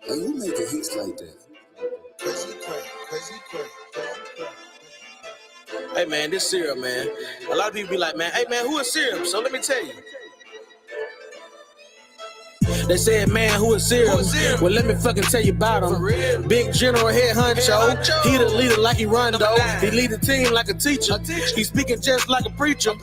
And you making hits like that. Hey man, this SIRROM, man. A lot of people be like, man, hey man, who is SIRROM? So let me tell you. They said, man, who is SIRROM? Well, let me fucking tell you about him. Big general head honcho. He the leader like he Rondo. He lead the team like a teacher. He speaking just like a preacher.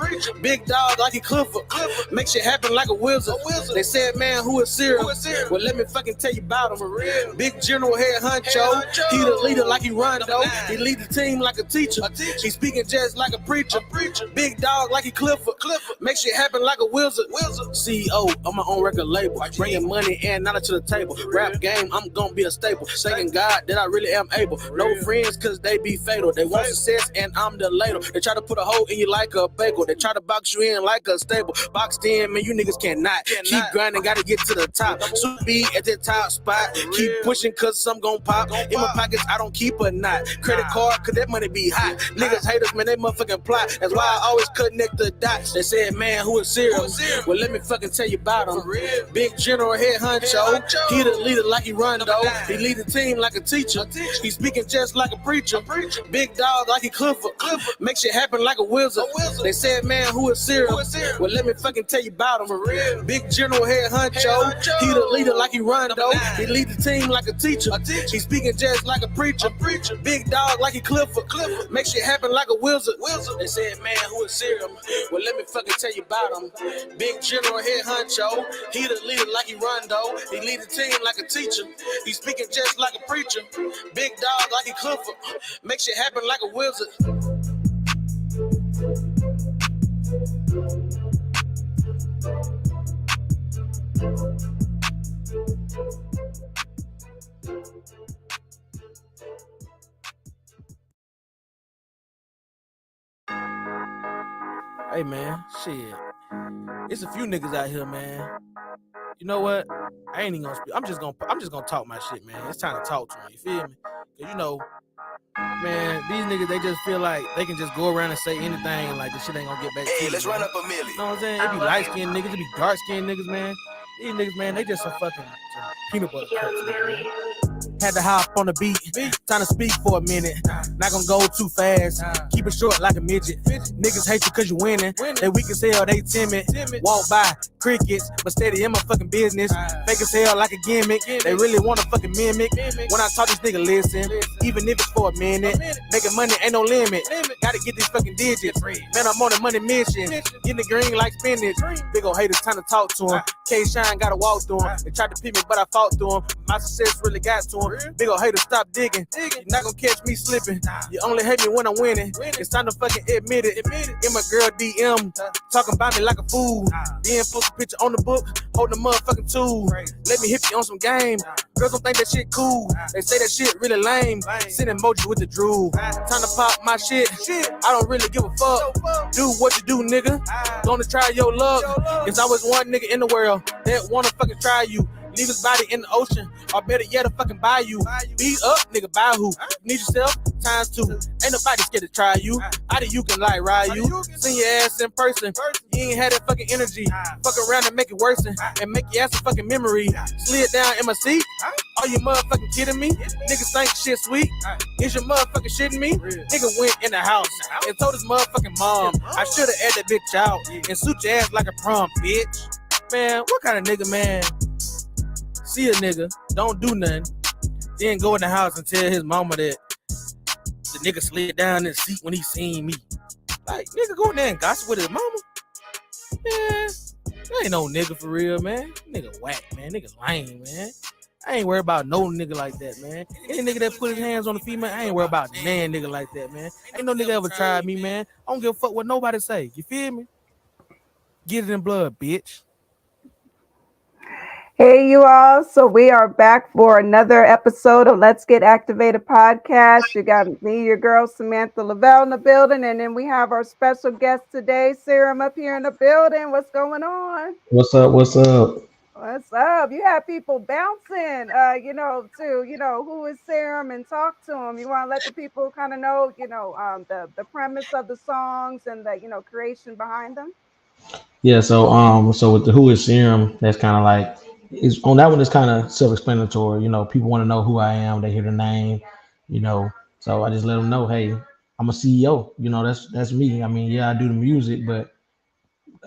Big dog like he Clifford. Make shit happen like a wizard. They said, man, who is SIRROM? Well, let me fucking tell you about him. Big general head honcho. He the leader like he Rondo. He lead the team like a teacher. He speaking just like a preacher. Big dog like he Clifford. Make shit happen like a wizard. CEO on my own record label. Bringing money and knowledge to the table. Rap game, I'm gonna be a staple. Thanking God that I really am able. No friends cause they be fatal. They want success and I'm the ladle. They try to put a hole in you like a bagel. They try to box you in like a stable. Boxed in, man, you niggas cannot. Keep grinding, gotta get to the top. Super be at the top spot. Keep pushing cause some gon' pop. In my pockets, I don't keep a knot. Credit card, cause that money be hot. Niggas haters, man, they motherfucking plot. That's why I always connect the dots. They said, man, who is SIRROM? Well, let me fucking tell you about him. Big general head honcho. He the leader like he Rondo. He lead the team like a teacher. He speaking just like a preacher. Big dog like he Clifford. Make shit happen like a wizard. They said, man, who is SIRROM? Well, let me fucking tell you about him. Big general head honcho. He the leader like he Rondo. He lead the team like a teacher. He speaking just like a preacher. Big dog like he Clifford. Make shit happen like a wizard. They said, man, who is SIRROM? Well, let me fucking tell you about him. Big general head honcho. He the leader like he Rondo. He lead the team like a teacher. He speaking just like a preacher. Big dog like he Clifford. Make shit happen like a wizard. Hey man, shit. It's a few niggas out here, man. You know what? I ain't even gonna speak. I'm just gonna talk my shit, man. It's time to talk to them. You feel me? Cause you know, man, these niggas, they just feel like they can just go around and say anything and like this shit ain't gonna get back to you. Hey, let's run up a million. You know what I'm saying? It be light skinned niggas, it be dark skinned niggas, man. These niggas, man, they just some fucking peanut butter cups, man. Had to hop on the beat, time to speak for a minute. Not gonna go too fast, keep it short like a midget. Niggas hate you cause you winning, they weak as hell, they timid. Walk by, crickets, but steady in my fucking business. Fake as hell like a gimmick, they really wanna fucking mimic. When I talk, this nigga listen, even if it's for a minute. Making money ain't no limit, gotta get these fucking digits. Man, I'm on a money mission, getting the green like spinach. Big ol' haters, time to talk to him. K-Shine gotta walk through him. They tried to pick me, but I fought through him. My success really got to him. Big ol' hater, stop digging. You're not gonna catch me slipping. You only hate me when I'm winning. It's time to fucking admit it. In my girl DM, talking about me like a fool. Then post a picture on the book, holding the motherfucking tool. Let me hit you on some game. Girls don't think that shit cool. They say that shit really lame. Send emoji with the drool. Time to pop my shit. I don't really give a fuck. Do what you do, nigga. Gonna try your luck. There's always one nigga in the world that wanna fucking try you. Leave his body in the ocean, or better yet, a fucking buy you. Beat up, nigga, buy who? Need yourself, times two. Ain't nobody scared to try you. Either you can like ride you. Send your ass in person. You ain't had that fucking energy. Fuck around and make it worse and make your ass a fucking memory. Slid down in my seat. Are you motherfucking kidding me? Niggas think shit sweet. Is your motherfucking shitting me? Nigga went in the house and told his motherfucking mom, I should've had that bitch out and suit your ass like a prom, bitch. Man, what kind of nigga, man? See a nigga, don't do nothing, then go in the house and tell his mama that the nigga slid down in the seat when he seen me. Like, nigga go in there and gossip with his mama? Man, that ain't no nigga for real, man. Nigga whack, man. Nigga lame, man. I ain't worried about no nigga like that, man. Any nigga that put his hands on the female, I ain't worried about man nigga like that, man. Ain't no nigga ever tried me, man. I don't give a fuck what nobody say. You feel me? Get it in blood, bitch. Hey, you all. So we are back for another episode of Let's Get Activated podcast. You got me, your girl, Samantha Lavelle in the building. And then we have our special guest today, SIRROM, up here in the building. What's going on? What's up? What's up? What's up? You have people bouncing, to, who is SIRROM and talk to them. You want to let the people kind of know, the premise of the songs and the, creation behind them? Yeah, so with the Who is SIRROM, that's kind of like Is on that one is kind of self-explanatory. People want to know who I am. They hear the name, you know. So I just let them know, hey, I'm a CEO. That's me. I mean, yeah, I do the music, but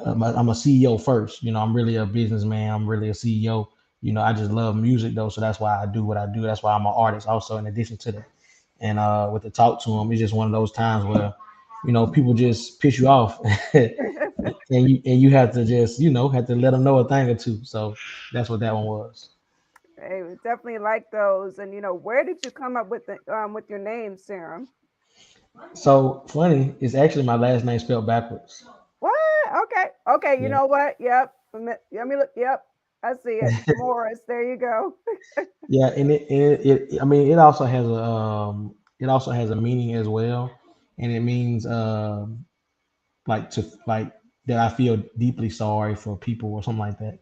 I'm a CEO first. I'm really a businessman. I'm really a CEO. I just love music though, so that's why I do what I do. That's why I'm an artist. Also, in addition to that, and with the talk to them, it's just one of those times where, people just piss you off, and you have to just have to let them know a thing or two. So that's what that one was. Hey, we definitely like those. And where did you come up with your name, Serum? So funny, it's actually my last name spelled backwards. What? Okay. Okay. You Yeah, know what? Yep. Let me look. Yep. I see it. Morris. There you go. yeah, I mean, it also has a meaning as well, and it means like that I feel deeply sorry for people or something like that,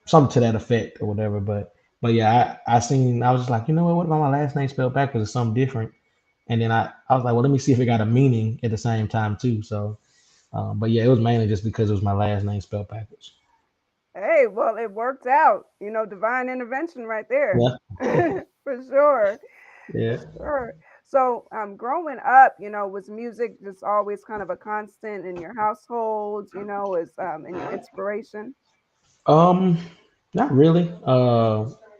something to that effect or whatever. But yeah, I was just like, what about my last name spelled backwards? It's something different, and then I was like, well, let me see if it got a meaning at the same time too. So, but yeah, it was mainly just because it was my last name spelled backwards. Hey, well, it worked out. Divine intervention right there. Yeah, For sure. yeah. Sure. So, growing up, was music just always kind of a constant in your household? Is in your inspiration? Um, Not really.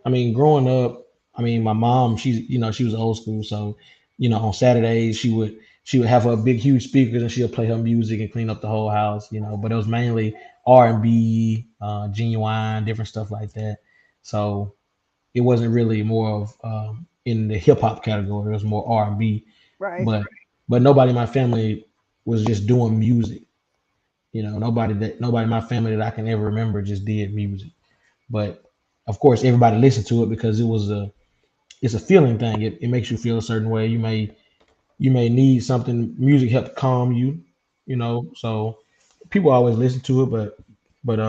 I mean, growing up, I mean, my mom, she was old school, so on Saturdays she would have her big huge speakers and she'll play her music and clean up the whole house, but it was mainly R&B, genuine, different stuff like that. So it wasn't really more of in the hip hop category. It was more R&B, Right. but nobody in my family was just doing music. Nobody in my family that I can ever remember just did music. But of course, everybody listened to it because it's a feeling thing. It makes you feel a certain way. You may need something. Music help calm you. So people always listen to it. But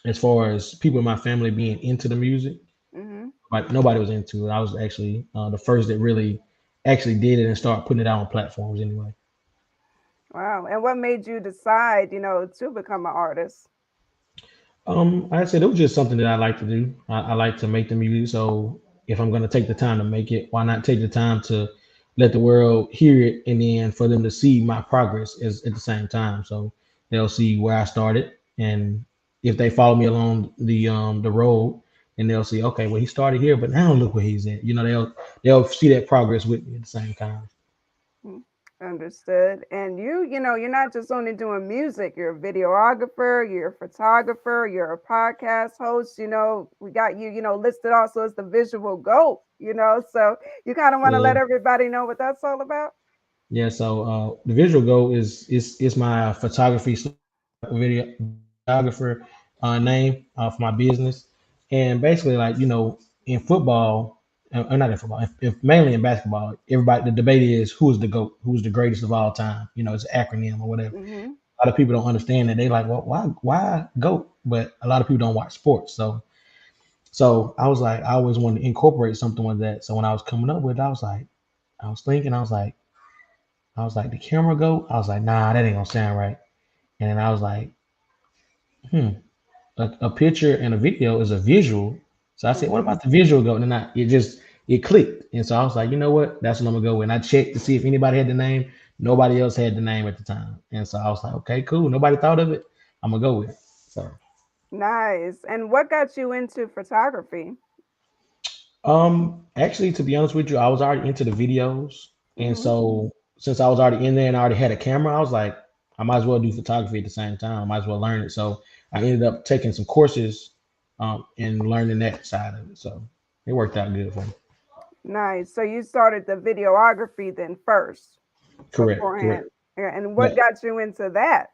as far as people in my family being into the music, Mm-hmm. like nobody was into it. I was actually the first that really actually did it and start putting it out on platforms anyway. Wow. And what made you decide, to become an artist? Like I said, it was just something that I like to do. I like to make the music. So if I'm gonna take the time to make it, why not take the time to let the world hear it and then for them to see my progress at the same time. So they'll see where I started, and if they follow me along the road, and they'll see, okay, well he started here, but now look where he's at. They'll see that progress with me at the same time. Mm, understood. And you're not just only doing music, you're a videographer, you're a photographer, you're a podcast host. We got you, listed also as the visual goat, so you kind of want to Yeah. let everybody know what that's all about. Yeah, so the visual goal is my photography videographer name for my business, and basically like in football, not in football, if mainly in basketball, everybody the debate is who's the goat, who's the greatest of all time. It's an acronym or whatever. Hmm. A lot of people don't understand that. They like, well, why goat? But a lot of people don't watch sports, so I was like, I always wanted to incorporate something with that. So when I was coming up with it, I was thinking, I was like, the camera go? I was like, nah, that ain't gonna sound right. And then I was like, hmm, a picture and a video is a visual. So I said, what Hmm. about the visual go? And then it clicked. And so I was like, you know what? That's what I'm gonna go with. And I checked to see if anybody had the name. Nobody else had the name at the time. And so I was like, okay, cool. Nobody thought of it. I'm gonna go with it. So Nice. And what got you into photography? actually, to be honest with you, I was already into the videos, and Hmm. so since I was already in there and I already had a camera, I was like, I might as well do photography at the same time. I might as well learn it. So I ended up taking some courses, and learning that side of it. So it worked out good for me. Nice. So you started the videography then first Correct, correct. beforehand. Yeah. And Yeah, what got you into that?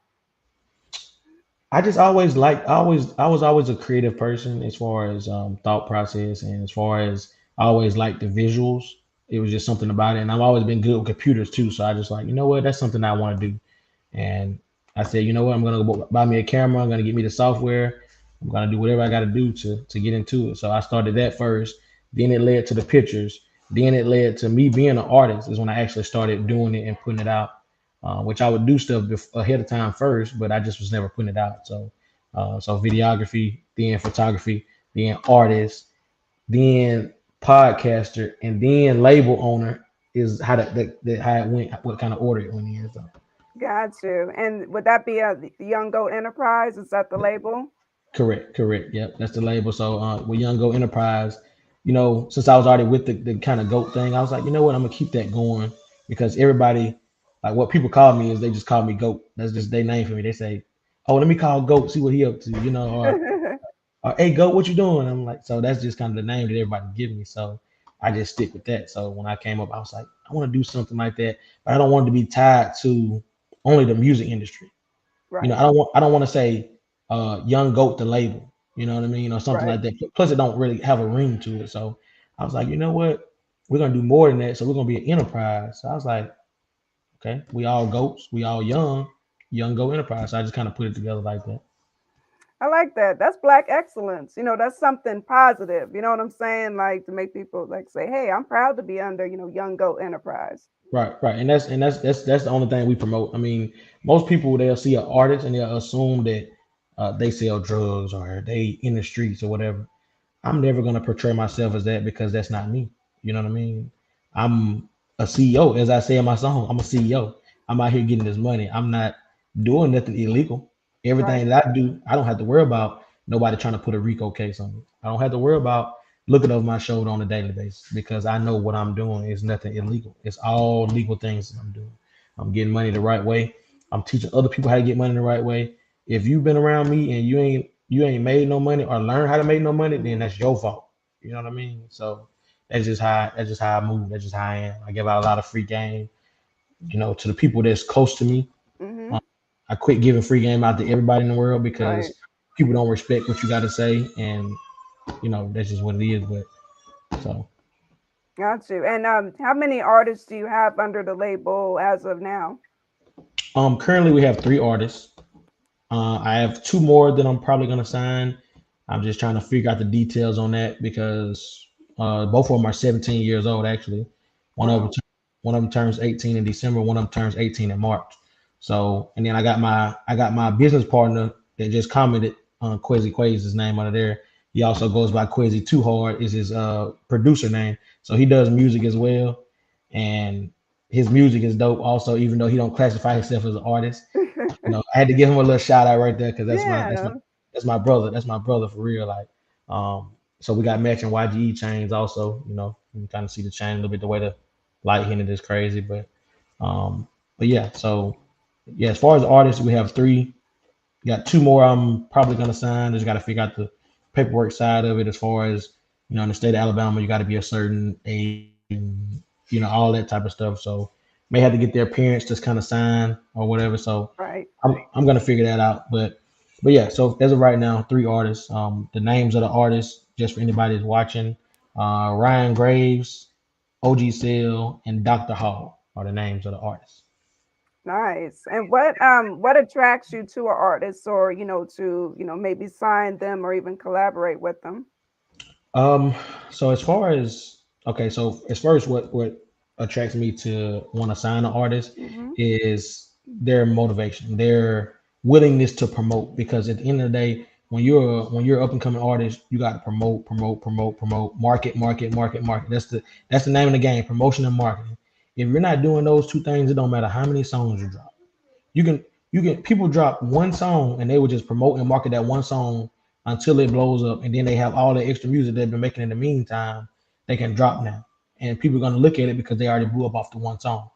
I just always liked, I was always a creative person as far as thought process and as far as I always liked the visuals. It was just something about it, and I've always been good with computers too. So I just like, what, that's something I want to do. And I said, you know what? I'm gonna go buy me a camera. I'm gonna get me the software. I'm gonna do whatever I got to do to get into it. So I started that first. Then it led to the pictures. Then it led to me being an artist. Is when I actually started doing it and putting it out. Which I would do stuff ahead of time first, but I just was never putting it out. So So videography, then photography, then artist, then podcaster, and then label owner is how how it went, what kind of order it went in. So Got you. And would that be a Young Goat Enterprise? Is that the label? correct, correct. Yep, that's the label. So with Young Go Enterprise, since I was already with the kind of goat thing, I was like, you know what, I'm gonna keep that going because everybody, like what people call me is they just call me goat. That's just their name for me. They say, oh, let me call goat, see what he up to, or hey goat, what you doing? I'm like, so that's just kind of the name that everybody give me. So I just stick with that. So when I came up, I was like, I want to do something like that, but I don't want it to be tied to only the music industry. Right. I don't want to say young goat the label, you know what I mean, or something Right. like that. Plus it don't really have a ring to it. So I was like, you know what? We're gonna do more than that. So we're gonna be an enterprise. So I was like, okay, we all goats, we all young goat enterprise. So I just kind of put it together like that. I like that. That's black excellence. That's something positive. You know what I'm saying? Like to make people like say, "Hey, I'm proud to be under, Young Goat Enterprise." Right, right, and that's the only thing we promote. I mean, most people they'll see an artist and they'll assume that they sell drugs or they in the streets or whatever. I'm never gonna portray myself as that because that's not me. You know what I mean? I'm a CEO, as I say in my song. I'm a CEO. I'm out here getting this money. I'm not doing nothing illegal. Right. Everything that I do, I don't have to worry about nobody trying to put a RICO case on me. I don't have to worry about looking over my shoulder on a daily basis because I know what I'm doing is nothing illegal. It's all legal things that I'm doing. I'm getting money the right way. I'm teaching other people how to get money the right way. If you've been around me and you ain't made no money or learn how to make no money, then that's your fault. You know what I mean? So that's just how I move. That's just how I am. I give out a lot of free game, to the people that's close to me. Mm-hmm. Um, I quit giving free game out to everybody in the world Right. because people don't respect what you got to say, and that's just what it is. But so Got you. And how many artists do you have under the label as of now? currently we have three artists. I have two more that I'm probably gonna sign. I'm just trying to figure out the details on that because both of them are 17 years old. Actually, one of them Wow. one of them turns 18 in December. One of them turns 18 in March. So, and then I got my business partner that just commented on Quasi Quay's his name under there. He also goes by Quasi Too Hard is his producer name. So he does music as well, and his music is dope. Also, even though he don't classify himself as an artist. I had to give him a little shout out right there because that's my that's my Yeah. that's my brother. That's my brother for real. Like, so we got matching YGE chains also. You can kind of see the chain a little bit. The way the light hitting it is crazy, but yeah. So yeah, as far as artists, we have three. Got two more. I'm probably gonna sign. Just got to figure out the paperwork side of it. As far as in the state of Alabama, you got to be a certain age, and all that type of stuff. So may have to get their parents to kind of sign or whatever. So Right. I'm gonna figure that out. But yeah. So as of right now, three artists. The names of the artists, just for anybody that's watching, Ryan Graves, OG Seal, and Dr. Hall are the names of the artists. Nice. And what attracts you to an artist or, to, maybe sign them or even collaborate with them? Um, so as far as okay, so as far as what attracts me to want to sign an artist Hmm. is their motivation, their willingness to promote. Because at the end of the day, when you're up and coming artist, you got to promote, promote, promote, promote, market, market, market, market. That's the name of the game, promotion and marketing. If you're not doing those two things, it don't matter how many songs you drop. You can people drop one song and they would just promote and market that one song until it blows up, and then they have all the extra music they've been making in the meantime. They can drop now, and people are gonna look at it because they already blew up off the one song.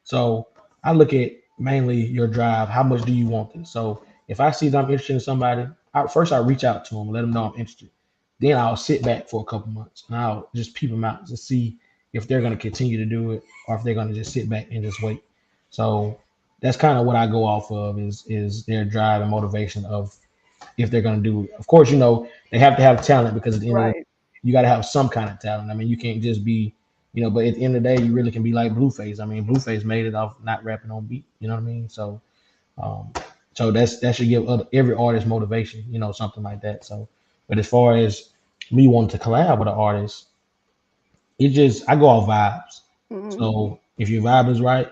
So I look at mainly your drive. How much do you want this? So if I see that I'm interested in somebody, I reach out to them, let them know I'm interested. Then I'll sit back for a couple months and I'll just peep them out to see if they're going to continue to do it or if they're going to just sit back and just wait. So that's kind of what I go off of is their drive and motivation of if they're going to do it. Of course, they have to have talent because at the end of the day, Right. you got to have some kind of talent. I mean, you can't just be, but at the end of the day, you really can be like Blueface. I mean, Blueface made it off not rapping on beat. You know what I mean? Um, so that should give every artist motivation. Something like that. So, but as far as me wanting to collab with an artist, it just I go off vibes. Hmm. So if your vibe is right,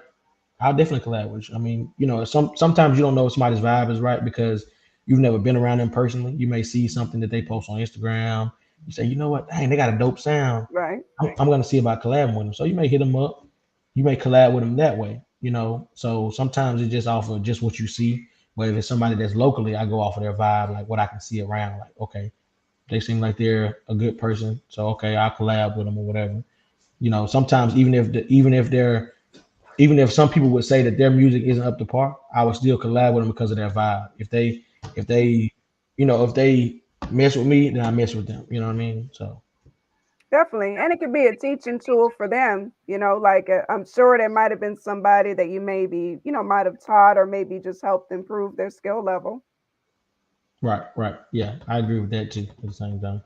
I'll definitely collab with you. I mean, sometimes you don't know if somebody's vibe is right because you've never been around them personally. You may see something that they post on Instagram. You say, you know what, dang, they got a dope sound. Right. I'm gonna see about collabing with them. So you may hit them up. You may collab with them that way. So sometimes it's just off of just what you see. But if it's somebody that's locally, I go off of their vibe, like what I can see around. Like, okay, they seem like they're a good person, so okay, I'll collab with them or whatever. Sometimes even if some people would say that their music isn't up to par, I would still collab with them because of their vibe. If they mess with me, then I mess with them. You know what I mean? So Definitely. And it could be a teaching tool for them. Like I'm sure there might have been somebody that you maybe, might have taught or maybe just helped improve their skill level. right, yeah, I agree with that too. At the same time,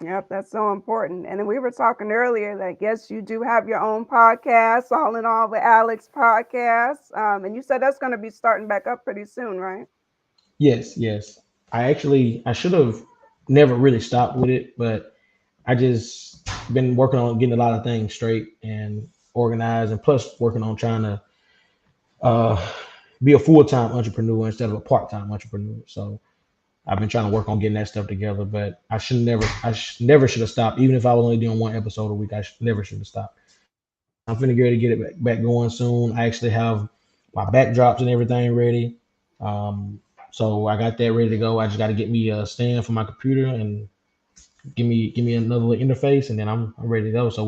Yep, that's so important. And then we were talking earlier that yes, you do have your own podcast, All in All with Alex podcast. And you said that's going to be starting back up pretty soon, right? yes. I should have never really stopped with it, but I just been working on getting a lot of things straight and organized, and plus working on trying to uh, be a full time entrepreneur instead of a part time entrepreneur. So I've been trying to work on getting that stuff together, but never should have stopped. Even if I was only doing one episode a week, never should have stopped. I'm finna get ready to get it back going soon. I actually have my backdrops and everything ready. Um, so I got that ready to go. I just got to get me a stand for my computer and give me another little interface, and then I'm ready to go. So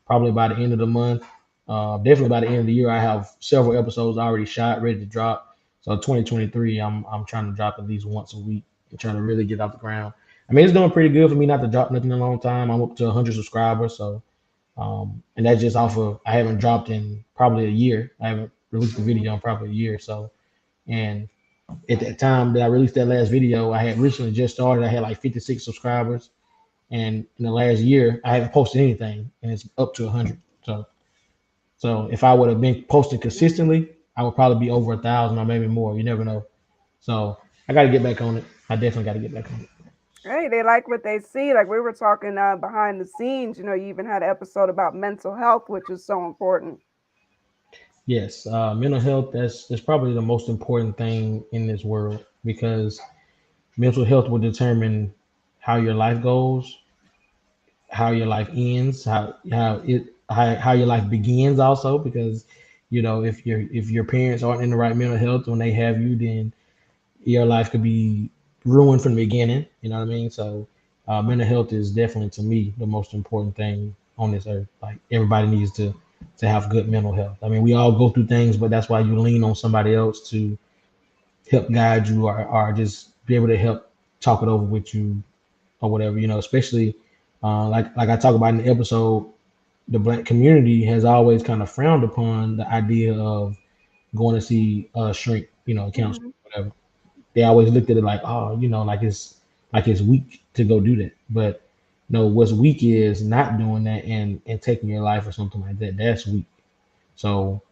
probably by the end of the month, definitely by the end of the year, I have several episodes already shot, ready to drop. So 2023, I'm trying to drop at least once a week and trying to really get off the ground. I mean, it's doing pretty good for me not to drop nothing in a long time. I'm up to 100 subscribers, so and that's just off of I haven't dropped in probably a year. I haven't released a video in probably a year. So, and at that time that I released that last video, I had recently just started. I had like 56 subscribers, and in the last year, I haven't posted anything, and it's up to 100. So if I would have been posting consistently, I would probably be over 1,000 or maybe more. You never know. So I got to get back on it. I definitely got to get back on it. Hey, they like what they see. Like we were talking behind the scenes, you even had an episode about mental health, which is so important. Yes, mental health. That's probably the most important thing in this world because mental health will determine how your life goes, how your life ends, how your life begins also because if your parents aren't in the right mental health when they have you, then your life could be ruined from the beginning. You know what I mean? So mental health is definitely to me the most important thing on this earth. Like everybody needs to have good mental health. I mean, we all go through things, but that's why you lean on somebody else to help guide you or just be able to help talk it over with you or whatever. Especially like I talk about in the episode, the black community has always kind of frowned upon the idea of going to see a shrink, a counselor, Hmm. whatever. They always looked at it like, oh, like it's weak to go do that. But no, what's weak is not doing that and taking your life or something like that. That's weak. So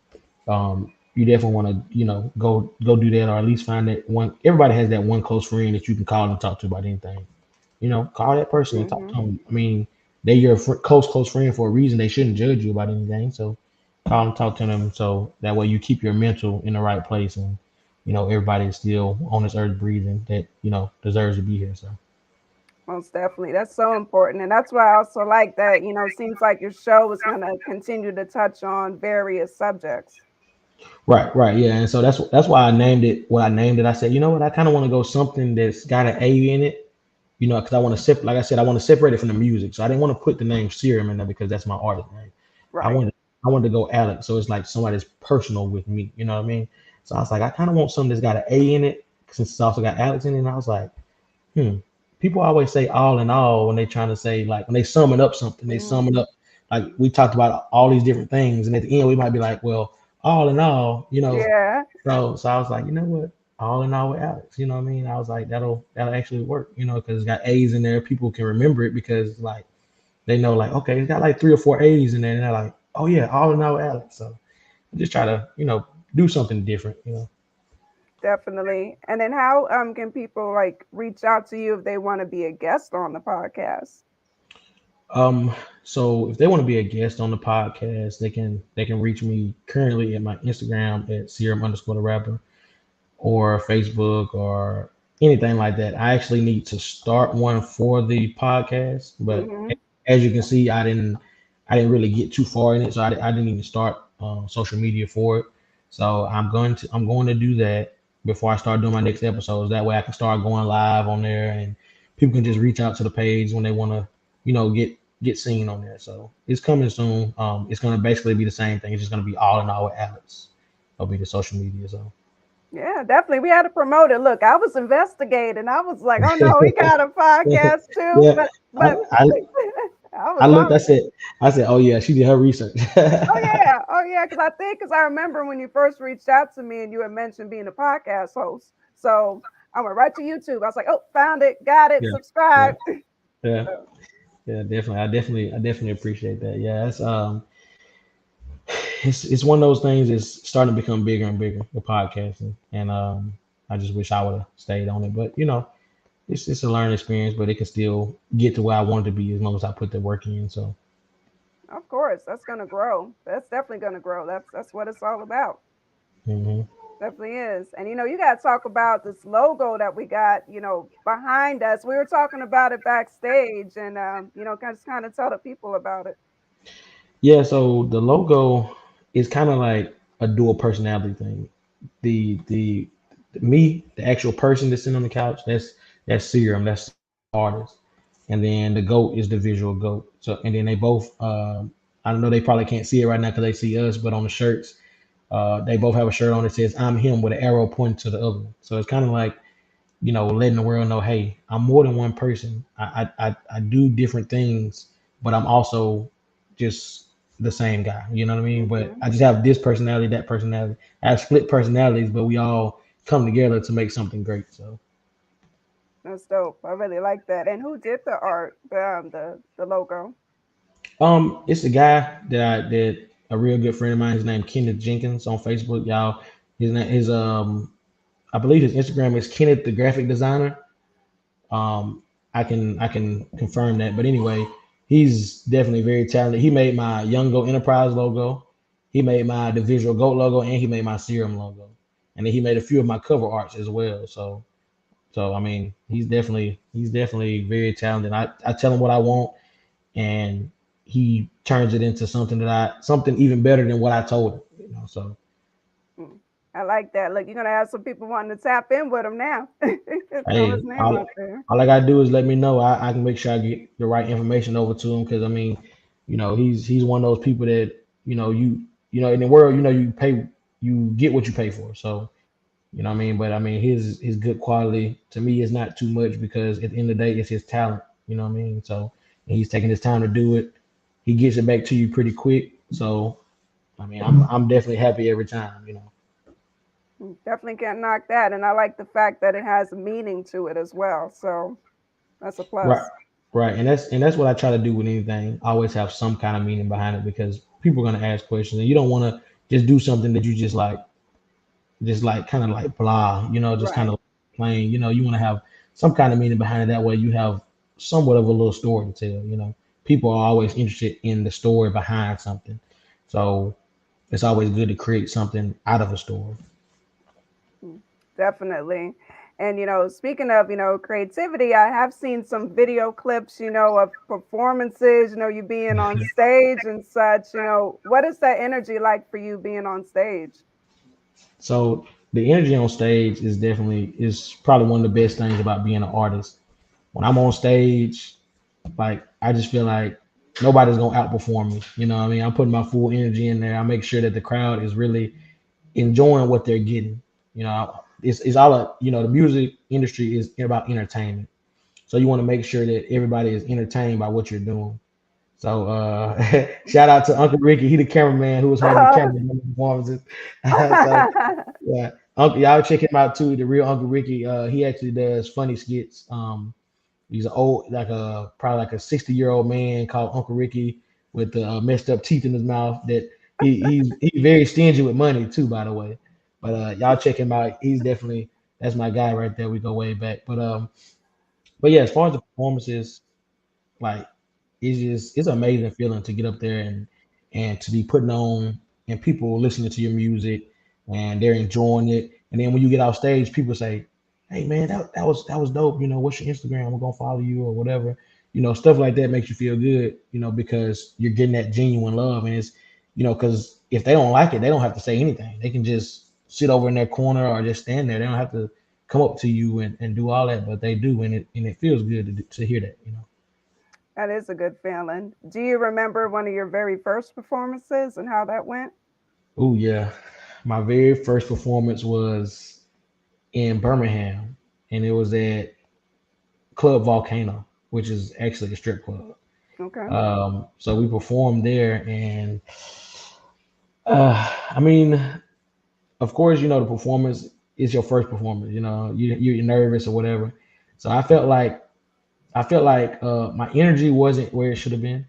you definitely want to, go do that or at least find that one. Everybody has that one close friend that you can call and talk to about anything. Call that person and talk to Hmm. them. I mean, they're your close friend for a reason. They shouldn't judge you about anything. So call and talk to them so that way you keep your mental in the right place and everybody is still on this earth breathing that deserves to be here. So Most definitely. That's so important. And that's why I also like that, it seems like your show is going to continue to touch on various subjects. right, yeah, and so that's why I named it what I named it. I said, you know what, I kind of want to go something that's got an A in it, because I want to like I said, I want to separate it from the music. So I didn't want to put the name Serum in there because that's my artist name. I Right. wanted I wanted to go Alex, so it's like somebody's personal with me. You know what I mean? So I was like, I kind of want something that's got an A in it since it's also got Alex in it. And I was like, hmm. People always say all in all when they trying to say like when they summing up something, they sum it Hmm. up. Like we talked about all these different things, and at the end we might be like, well, all in all, Yeah, So I was like, you know what? All in all with Alex, you know what I mean? I was like, that'll actually work, because it's got A's in there. People can remember it because like they know like, okay, it's got like 3 or 4 A's in there, and they're like, oh yeah, all in all with Alex. So I just try to, do something different. definitely. And then how can people like reach out to you if they want to be a guest on the podcast? Um, so if they want to be a guest on the podcast, they can reach me currently at my Instagram at serum underscore the rapper or Facebook or anything like that. I actually need to start one for the podcast, but Hmm. as you can see, I didn't really get too far in it, so I didn't even start social media for it. So I'm going to do that before I start doing my next episodes. That way, I can start going live on there, and people can just reach out to the page when they want to, get seen on there. So it's coming soon. It's going to basically be the same thing. It's just going to be all in all with Alex. It'll be the social media. So. Yeah, definitely. We had to promote it. Look, I was investigating. I was like, oh no, we got a podcast too. Yeah, I, But I I I was looked. on I it. said, oh yeah, she did her research. Oh yeah, because I remember when you first reached out to me and you had mentioned being a podcast host. So I went right to YouTube. I was like, oh, found it, got it, Yeah, yeah, subscribe. yeah, So, yeah. Definitely, I definitely appreciate that. Yeah, it's one of those things. It's starting to become bigger and bigger. The podcasting, and I just wish I would have stayed on it. But it's a learning experience. But it can still get to where I wanted to be as long as I put the work in. So. of course, that's gonna grow. That's definitely gonna grow. That's what it's all about. Hmm. Definitely is. And you got to talk about this logo that we got, behind us. We were talking about it backstage and just kind of tell the people about it. Yeah. So the logo is kind of like a dual personality thing. The me, the actual person that's sitting on the couch, that's Serum, that's artist, and then the goat is the visual goat. So and then they both, I know they probably can't see it right now because they see us, but on the shirts, they both have a shirt on that says "I'm him" with an arrow pointing to the other one. So it's kind of like letting the world know, hey, I'm more than one person. I do different things, but I'm also just the same guy. You know what I mean? But Hmm. I just have this personality, that personality. I have split personalities, but we all come together to make something great. So, That's dope. I really like that. And who did the art, the logo? it's a guy that a real good friend of mine. His name Kenneth Jenkins on Facebook. Y'all, his name is I believe his Instagram is Kenneth the Graphic Designer. Um, I can confirm that. But anyway, he's definitely very talented. He made my Young Go Enterprise logo. He made my the Visual Goat logo, and he made my Serum logo. And then he made a few of my cover arts as well. So I mean, he's definitely very talented. I tell him what I want, and he turns it into something even better than what I told him. So Hmm. I like that. Look, you're gonna have some people wanting to tap in with him now. Throw his hey, name all, out there. all I gotta do is let me know. I can make sure I get the right information over to him because I mean, he's one of those people that in the world, you get what you pay for. So what I mean. But I mean, his good quality to me is not too much because at the end of the day, it's his talent. You know what I mean? So and he's taking his time to do it. He gets it back to you pretty quick. So I mean, I'm definitely happy every time. Definitely can't knock that. And I like the fact that it has a meaning to it as well. So that's a Right. plus. Right. And that's what I try to do with anything. I always have some kind of meaning behind it because people are gonna ask questions and you don't want to just do something that you just like kind of like blah, just kind Right. of plain. You want to have some kind of meaning behind it. That way you have somewhat of a little story to tell. People are always interested in the story behind something. So it's always good to create something out of a story. Mm, definitely. And speaking of, creativity, I have seen some video clips, of performances, you being on stage and such. What is that energy like for you being on stage? So the energy on stage is probably one of the best things about being an artist. When I'm on stage, like I just feel like nobody's gonna outperform me. You know what I mean? I'm putting my full energy in there. I make sure that the crowd is really enjoying what they're getting. It's all the music industry is about entertainment. So you want to make sure that everybody is entertained by what you're doing. So shout out to Uncle Ricky, he the cameraman who was holding the camera in the performances. So yeah, Uncle, y'all check him out too. The real Uncle Ricky, he actually does funny skits. He's an old, like a probably like a 60-year-old man called Uncle Ricky with the messed up teeth in his mouth. That he's very stingy with money too, by the way. But y'all check him out. He's definitely that's my guy right there. We go way back. But yeah, as far as the performances, like it's an amazing feeling to get up there and to be putting on and people listening to your music and they're enjoying it. And then when you get off stage, people say, hey man, that was dope. What's your Instagram? We're gonna follow you or whatever. Stuff like that makes you feel good. Because you're getting that genuine love, and it's because if they don't like it, they don't have to say anything. They can just sit over in their corner or just stand there. They don't have to come up to you and do all that, but they do, and it feels good to hear that. That is a good feeling. Do you remember one of your very first performances and how that went? Oh yeah, my very first performance was in Birmingham, and it was at Club Volcano, which is actually a strip club. Okay. So we performed there, and I mean, of course, the performance is your first performance. You're nervous or whatever. So I felt like my energy wasn't where it should have been,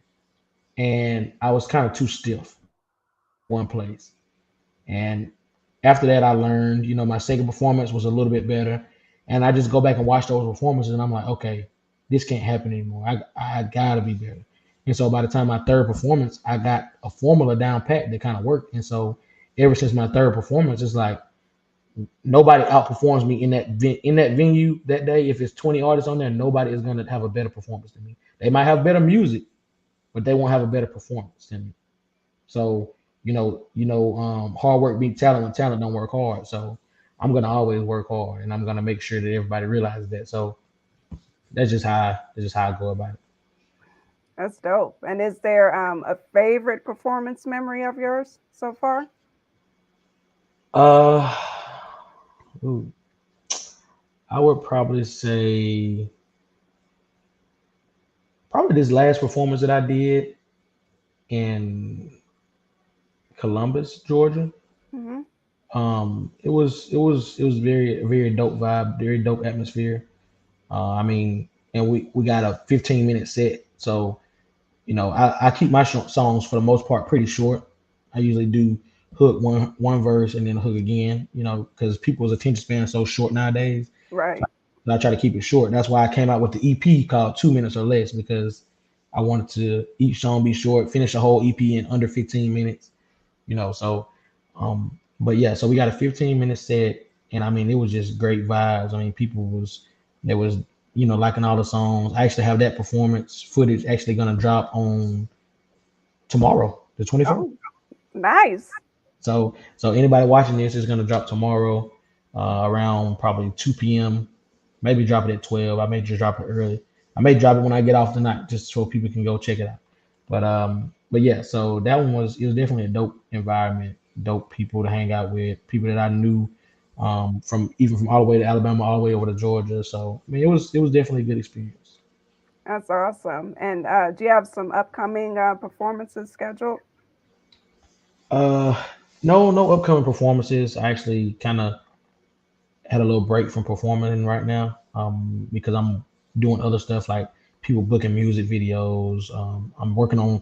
and I was kind of too stiff in one place. And after that, I learned, my second performance was a little bit better. And I just go back and watch those performances, and I'm like, okay, this can't happen anymore. I gotta be better. And so by the time my third performance, I got a formula down pat that kind of worked. And so ever since my third performance, it's like nobody outperforms me in that venue that day. If it's 20 artists on there, nobody is gonna have a better performance than me. They might have better music, but they won't have a better performance than me. So hard work beat talent when talent don't work hard. So I'm gonna always work hard, and I'm gonna make sure that everybody realizes that. So that's just how I go about it. That's dope. And is there a favorite performance memory of yours so far? Uh, ooh, I would probably say probably this last performance that I did in Columbus, Georgia. Hmm. It was very very dope vibe, very dope atmosphere. I mean, and we got a 15-minute set, so I keep my songs for the most part pretty short. I usually do hook one verse and then hook again, because people's attention span is so short nowadays. Right. So I try to keep it short. That's why I came out with the EP called 2 minutes or less, because I wanted to each song be short, finish a whole EP in under 15 minutes. So but yeah, so we got a 15-minute set, and I mean it was just great vibes. I mean people was there was liking all the songs. I actually have that performance footage actually gonna drop on tomorrow, the 21st. Oh, nice. So anybody watching this is gonna drop tomorrow, around probably 2 p.m. Maybe drop it at 12. I may just drop it early. I may drop it when I get off tonight, just so people can go check it out. But yeah, so that one it was definitely a dope environment, dope people to hang out with, people that I knew, from all the way to Alabama, all the way over to Georgia. So I mean, it was definitely a good experience. That's awesome. And do you have some upcoming performances scheduled? Uh, no upcoming performances. I actually kind of had a little break from performing right now, because I'm doing other stuff like people booking music videos. I'm working on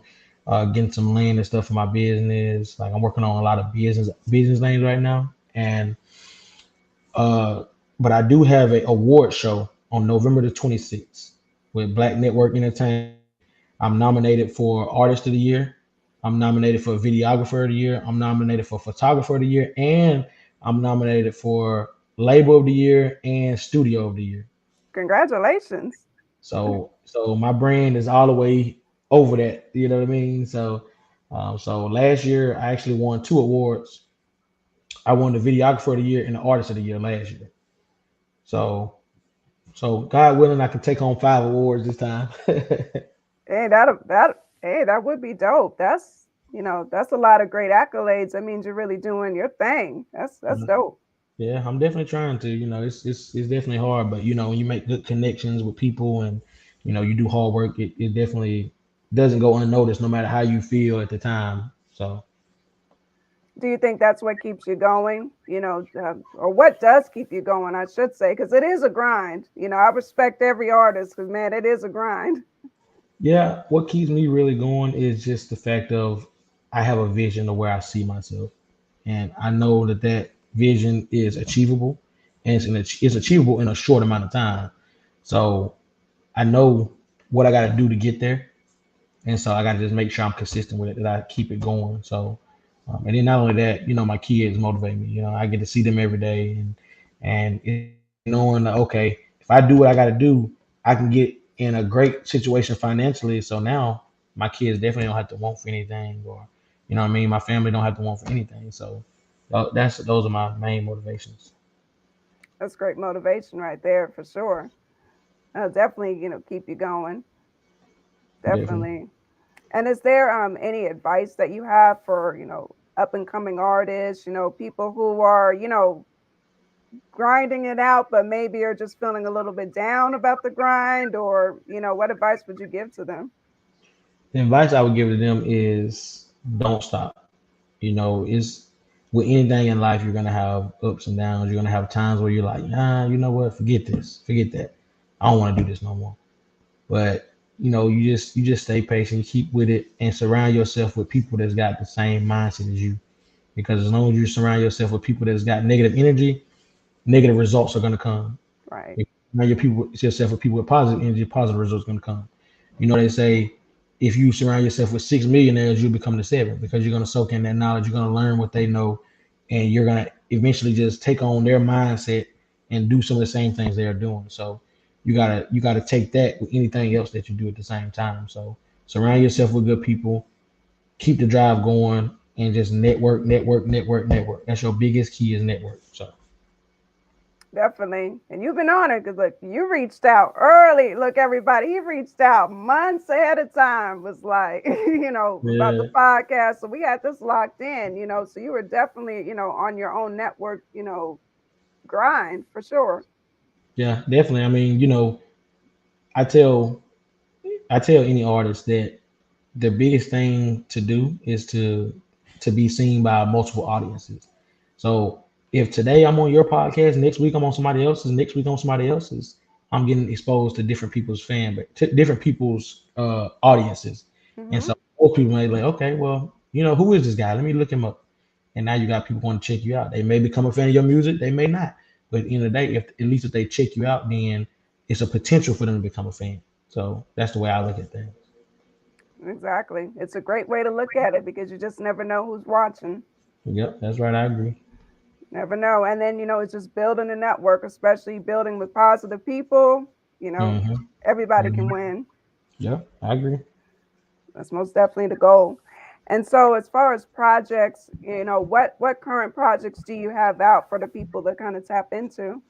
getting some land and stuff for my business. Like I'm working on a lot of business names right now, and uh, but I do have a award show on November the 26th with Black Network Entertainment. I'm nominated for Artist of the Year. I'm nominated for Videographer of the Year. I'm nominated for Photographer of the Year, and I'm nominated for Label of the Year and Studio of the Year. Congratulations. So my brand is all the way over that. You know what I mean? So last year I actually won two awards. I won the Videographer of the Year and the Artist of the Year last year. So so God willing, I can take home five awards this time. Hey, that would be dope. That's a lot of great accolades. That means you're really doing your thing. That's dope. Yeah, I'm definitely trying to. It's definitely hard, but when you make good connections with people and you do hard work, it definitely doesn't go unnoticed, no matter how you feel at the time. So Do you think that's what keeps you going? Or what does keep you going, I should say, because it is a grind. I respect every artist because, man, it is a grind. yeah, what keeps me really going is just the fact of I have a vision of where I see myself, and I know that vision is achievable, and it's achievable in a short amount of time. So I know what I got to do to get there, and so I got to just make sure I'm consistent with it, that I keep it going. So, and then not only that, my kids motivate me. I get to see them every day, and it's knowing that okay, if I do what I got to do, I can get in a great situation financially. So now my kids definitely don't have to want for anything, or you know what I mean. My family don't have to want for anything. So those are my main motivations. That's great motivation right there for sure. Definitely, keep you going. Definitely. Definitely. And is there any advice that you have for, up and coming artists, people who are, grinding it out, but maybe are just feeling a little bit down about the grind, or, what advice would you give to them? The advice I would give to them is don't stop. You know, it's with anything in life, you're gonna have ups and downs. You're gonna have times where you're like, nah, you know what? Forget this, forget that. I don't want to do this no more. But you know, you just stay patient, keep with it, and surround yourself with people that's got the same mindset as you. Because as long as you surround yourself with people that's got negative energy, negative results are gonna come. Right. If you surround yourself with people with positive energy, positive results are gonna come. You know, they say if you surround yourself with 6 millionaires, you'll become the seven because you're gonna soak in that knowledge, you're gonna learn what they know, and you're gonna eventually just take on their mindset and do some of the same things they're doing. So you gotta take that with anything else that you do at the same time. So surround yourself with good people, keep the drive going, and just network, network, network, network. That's your biggest key is network. So Definitely. And you've been honored because look, you reached out early. Look, everybody, he reached out months ahead of time, was like, about the yeah, podcast. So we had this locked in, so you were definitely, on your own network, grind for sure. yeah, definitely. I mean, you know, I tell I tell any artist that the biggest thing to do is to be seen by multiple audiences. So if today I'm on your podcast, next week I'm on somebody else's, next week on somebody else's, I'm getting exposed to different people's to different people's audiences. And Hmm. so more people may be like, okay, well, you know, who is this guy? Let me look him up. And now you got people want to check you out. They may become a fan of your music, they may not. But at the end of the day, if at least if they check you out, then it's a potential for them to become a fan. So that's the way I look at things. Exactly. It's a great way to look at it because you just never know who's watching. Yep, that's right. I agree. Never know. And then, it's just building a network, especially building with positive people. You know, Hmm. everybody can Hmm. win. Yeah, I agree. That's most definitely the goal. And so, as far as projects, what current projects do you have out for the people to kind of tap into?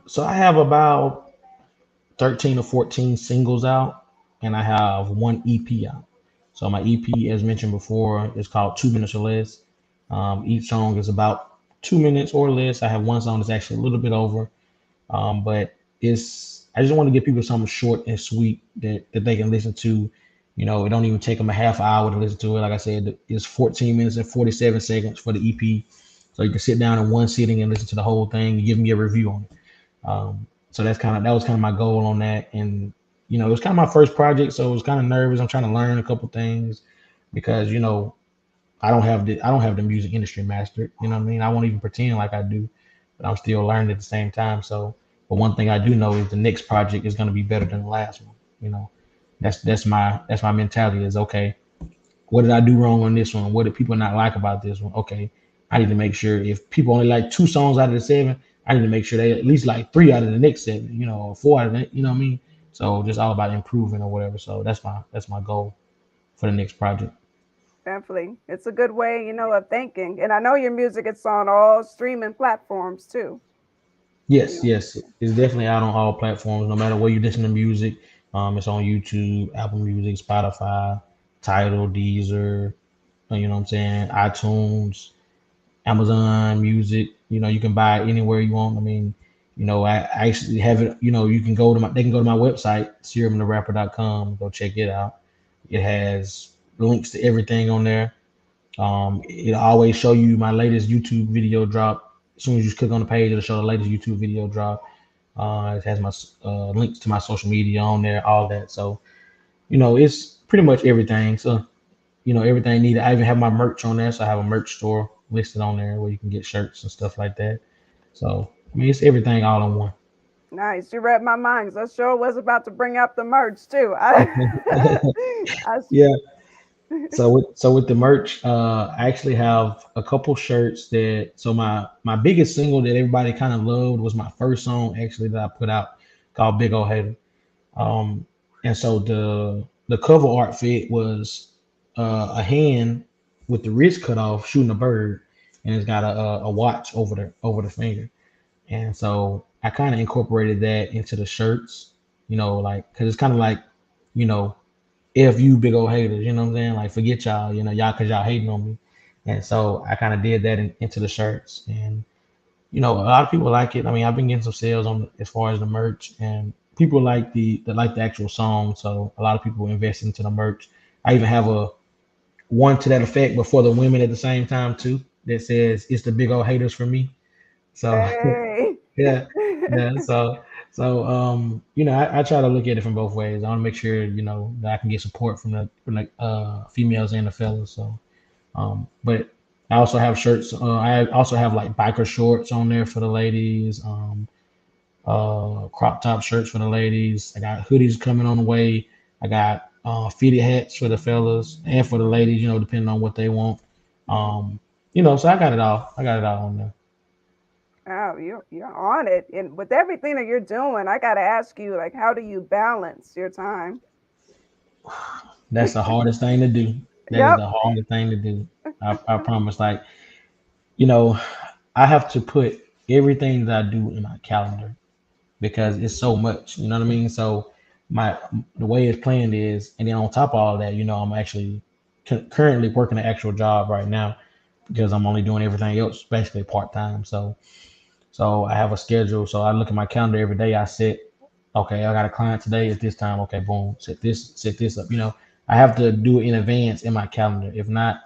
So I have about 13 or 14 singles out, and I have one EP out. So my EP, as mentioned before, is called 2 Minutes or Less. Each song is about 2 minutes or less. I have one song that's actually a little bit over, but it's I just want to give people something short and sweet that they can listen to. You know, it don't even take them a half hour to listen to it. Like I said, it's 14 minutes and 47 seconds for the EP, so you can sit down in one sitting and listen to the whole thing and give me a review on it. So that was kind of my goal on that, and you know, it was kind of my first project, so I was kind of nervous. I'm trying to learn a couple things because you know I don't have the music industry mastered. You know what I mean? I won't even pretend like I do, but I'm still learning at the same time. So, but one thing I do know is the next project is going to be better than the last one. You know, that's my mentality is okay. What did I do wrong on this one? What did people not like about this one? Okay, I need to make sure if people only like two songs out of the seven, I need to make sure they at least like three out of the next seven. You know, or four out of it. You know what I mean? So just all about improving or whatever. So that's my goal for the next project. Definitely. It's a good way, of thinking. And I know your music is on all streaming platforms too. You Yes, know, yes, it's definitely out on all platforms. No matter where you listen to music, it's on YouTube, Apple Music, Spotify, Tidal, Deezer. You know what I'm saying? iTunes, Amazon Music. You know, you can buy it anywhere you want. I mean, you know, I actually have it. You know, you can go to my they can go to my website, SIRROMTheRapper.com. Go check it out. It has links to everything on there. It'll always show you my latest YouTube video drop. As soon as you click on the page, it'll show the latest YouTube video drop. It has my links to my social media on there, all that. So, you know, it's pretty much everything. So, you know, everything needed. I even have my merch on there. So I have a merch store listed on there where you can get shirts and stuff like that. So, I mean, it's everything all in one. nice. You read my mind 'cause I sure was about to bring up the merch too. I Yeah. So with the merch, I actually have a couple shirts that. So my biggest single that everybody kind of loved was my first song actually that I put out called Big Ol' Hater. Um, and so the cover art fit was a hand with the wrist cut off shooting a bird, and it's got a watch over the finger. And so I kind of incorporated that into the shirts, like because it's kind of like, you know, if you big old haters, you know what I'm saying? Like forget y'all, y'all because y'all hating on me. And so I kind of did that into the shirts, and a lot of people like it. I mean, I've been getting some sales on as far as the merch, and people like the actual song. So a lot of people invest into the merch. I even have a one to that effect, but for the women at the same time too, that says it's the big old haters for me. So Hey. yeah, yeah. I try to look at it from both ways. I want to make sure that I can get support from the females and the fellas. So but I also have shirts. I also have like biker shorts on there for the ladies. Crop top shirts for the ladies. I got hoodies coming on the way. I got fitted hats for the fellas and for the ladies. Depending on what they want. So I got it all. I got it all on there. Oh, you're on it. And with everything that you're doing, I gotta ask you, like, how do you balance your time? That's the hardest thing to do. That is Yep. the hardest thing to do. I promise. Like, you know, I have to put everything that I do in my calendar because it's so much. You know what I mean? So my the way it's planned is, and then on top of all that, I'm actually currently working an actual job right now because I'm only doing everything else basically part time. So I have a schedule. So I look at my calendar every day. I set, okay, I got a client today at this time. Okay, boom, set this up. I have to do it in advance in my calendar. If not,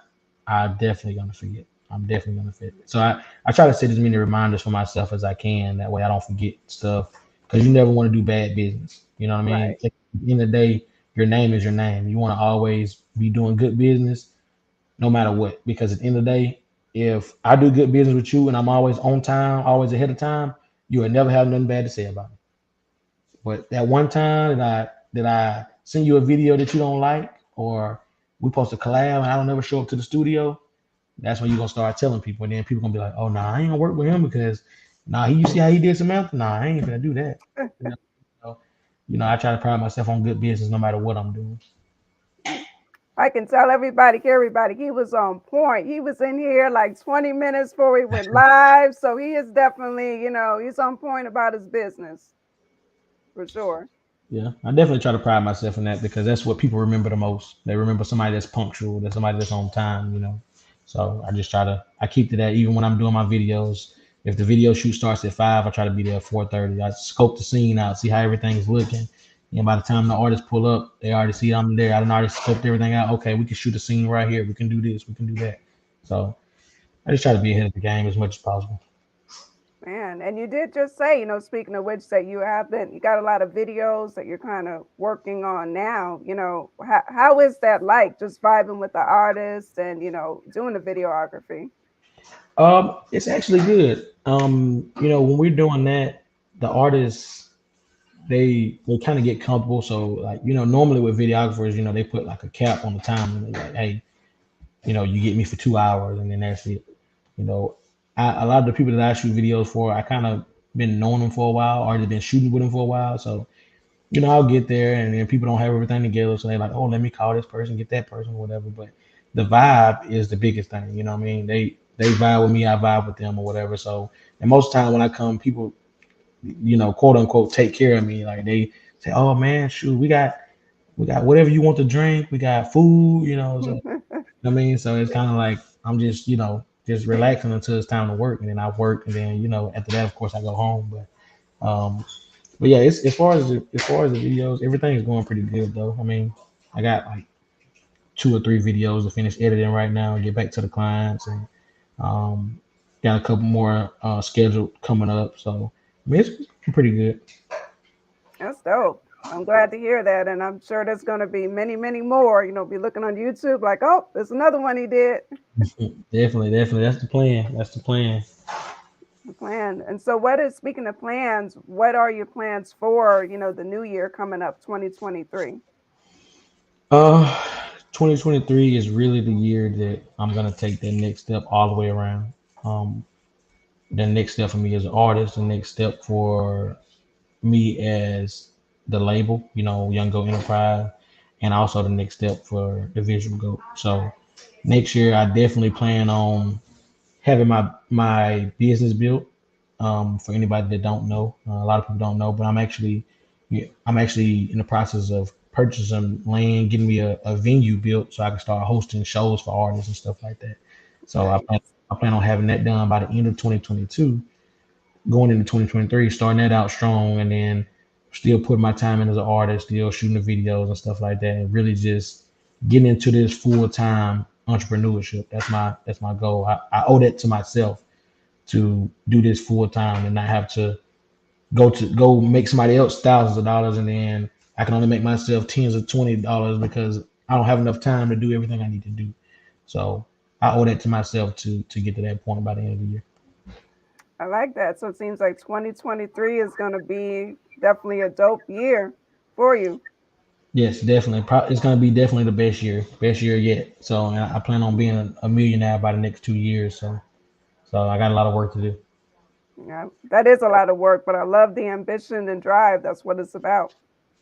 I'm definitely gonna forget. I'm definitely gonna forget. So I try to set as many reminders for myself as I can. That way I don't forget stuff. Because you never want to do bad business. You know what I mean? Right. At the end of the day, your name is your name. You want to always be doing good business no matter what. Because at the end of the day, if I do good business with you and I'm always on time, always ahead of time, you will never have nothing bad to say about me. But that one time that I send you a video that you don't like, or we post a collab and I don't ever show up to the studio, that's when you're gonna start telling people, and then people gonna be like, "Oh, nah, I ain't gonna work with him because, nah, you see how he did Samantha? Nah, I ain't gonna do that." You know, so, I try to pride myself on good business no matter what I'm doing. I can tell everybody, he was on point. He was in here like 20 minutes before we went live. So he is definitely, he's on point about his business for sure. Yeah, I definitely try to pride myself in that because that's what people remember the most. They remember somebody that's punctual, that's somebody that's on time. So I keep to that even when I'm doing my videos. If the video shoot starts at 5, I try to be there at 4:30. I scope the scene out, see how everything's looking. And by the time the artists pull up, they already see I'm there. I done already scoped everything out. Okay, we can shoot a scene right here. We can do this. We can do that. So I just try to be ahead of the game as much as possible. Man, and you did just say, speaking of which, that you got a lot of videos that you're kind of working on now. How is that like just vibing with the artists and, doing the videography? It's actually good. When we're doing that, the artists they kind of get comfortable. So like normally with videographers, they put like a cap on the time and they're like, hey, you get me for 2 hours and then that's it. You know, a lot of the people that I shoot videos for, I kind of been knowing them for a while, or been shooting with them for a while. So I'll get there and then people don't have everything together, so they're like, oh, let me call this person, get that person, whatever. But the vibe is the biggest thing. You know what I mean? They vibe with me, I vibe with them, or whatever. So and most time when I come, people quote unquote take care of me. Like they say, "Oh man, shoot, we got whatever you want to drink. We got food, So I mean, so it's kind of like I'm just just relaxing until it's time to work, and then I work, and then after that, of course, I go home. But yeah, it's as far as the videos, everything is going pretty good though. I mean, I got like 2 or 3 videos to finish editing right now and get back to the clients, and um, got a couple more scheduled coming up. So I mean, it's pretty good. That's dope. I'm glad to hear that. And I'm sure there's going to be many, many more, be looking on YouTube like, oh, there's another one he did. Definitely, definitely. That's the plan. That's the plan. The plan. And so, speaking of plans, what are your plans for, the new year coming up, 2023? Uh, 2023 is really the year that I'm gonna take that next step all the way around. Um, the next step for me as an artist, the next step for me as the label, Young Go Enterprise, and also the next step for the Visual Go. So next year, I definitely plan on having my business built. For anybody that don't know, a lot of people don't know, but yeah, I'm actually in the process of purchasing land, getting me a venue built so I can start hosting shows for artists and stuff like that. So Nice. I plan on having that done by the end of 2022, going into 2023, starting that out strong, and then still putting my time in as an artist, still shooting the videos and stuff like that, and really just getting into this full time entrepreneurship. That's my goal. I owe that to myself to do this full time and not have to go make somebody else thousands of dollars, and then I can only make myself tens of $20 because I don't have enough time to do everything I need to do. So I owe that to myself to get to that point by the end of the year. I like that. So it seems like 2023 is going to be definitely a dope year for you. Yes, definitely. It's going to be definitely the best year yet. So and I plan on being a millionaire by the next 2 years. So I got a lot of work to do. Yeah, that is a lot of work, but I love the ambition and drive. That's what it's about.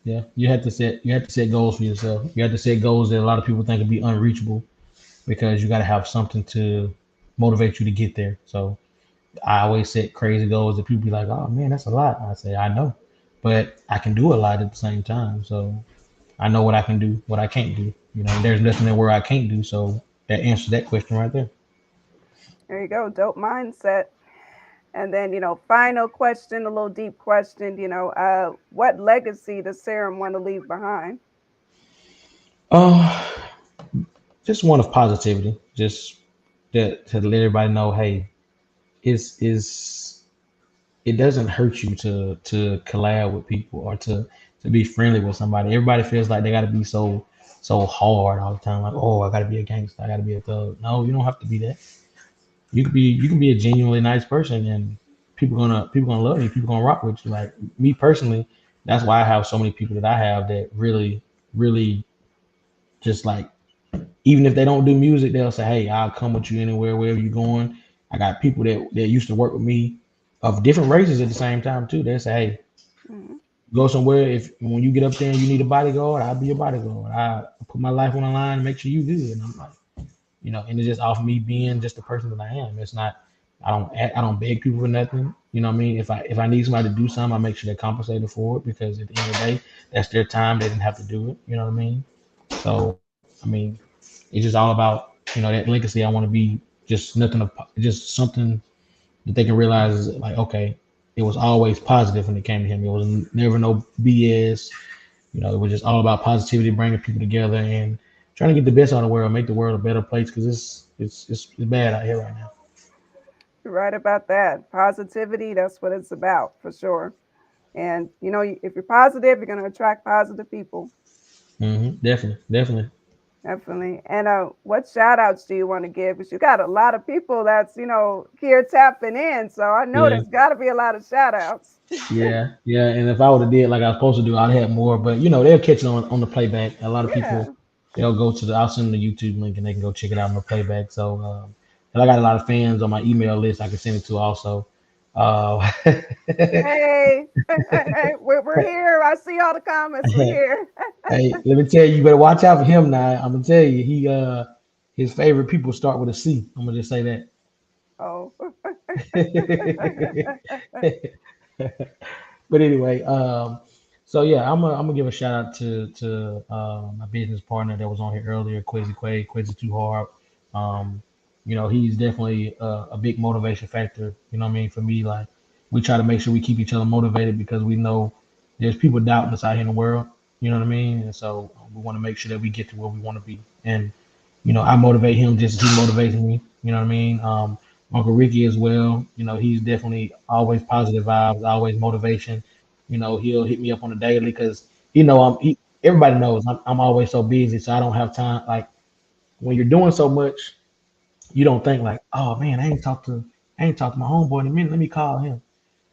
Yeah, you have to set goals for yourself. You have to set goals that a lot of people think would be unreachable because you got to have something to motivate you to get there. So I always set crazy goals that people be like, "Oh man, that's a lot." I say, "I know, but I can do a lot at the same time." So I know what I can do, what I can't do. There's nothing there where I can't do. So that answers that question right there. There you go. Dope mindset. And then, final question, a little deep question, what legacy does Serum want to leave behind? Oh, just one of positivity. Just that to let everybody know, hey, is it doesn't hurt you to collab with people or to be friendly with somebody. Everybody feels like they got to be so hard all the time. Like, oh, I got to be a gangster. I got to be a thug. No, you don't have to be that. You can be a genuinely nice person, and people gonna love you. People gonna rock with you. Like me personally, that's why I have so many people that I have that really just like, even if they don't do music, they'll say, "Hey, I'll come with you anywhere, wherever you're going." I got people that used to work with me of different races at the same time too. They say, "Hey, Mhm. go somewhere. If when you get up there and you need a bodyguard, I'll be your bodyguard. I put my life on the line and make sure you good." And I'm like, and it's just off me being just the person that I am. It's not. I don't beg people for nothing. You know what I mean? If I need somebody to do something, I make sure they're compensated for it because at the end of the day, that's their time. They didn't have to do it. You know what I mean? So I mean, it's just all about that legacy. I want to be just nothing, just something that they can realize is like, okay, it was always positive when it came to him. It was never no BS. It was just all about positivity, bringing people together, and trying to get the best out of the world, make the world a better place because it's bad out here right now. You're right about that. Positivity, that's what it's about for sure. And, if you're positive, you're going to attract positive people. Definitely, definitely. Definitely. And what shout outs do you want to give? Because you got a lot of people that's, here tapping in. So I know Yeah, there's got to be a lot of shout outs. yeah. And if I would have did like I was supposed to do, I'd have more. But they'll catch it on the playback. A lot of people Yeah. they'll go to the. I'll send them the YouTube link and they can go check it out on the playback. So, and I got a lot of fans on my email list. I can send it to also. Uh, Hey, we're here. I see all the comments. We're here. hey, let me tell you, you better watch out for him now. I'm gonna tell you, his favorite people start with a C. I'm gonna just say that. Oh, But anyway, so yeah, I'm gonna give a shout out to my business partner that was on here earlier, Quizzy Too Hard. Um, he's definitely a big motivation factor. You know what I mean? For me, like we try to make sure we keep each other motivated because we know there's people doubting us out here in the world. You know what I mean? And so we want to make sure that we get to where we want to be. And I motivate him just as he motivates me. You know what I mean? Uncle Ricky as well. He's definitely always positive vibes, always motivation. He'll hit me up on a daily because everybody knows I'm always so busy, so I don't have time. Like when you're doing so much, you don't think like, oh man, I ain't talked to my homeboy in a minute. Let me call him.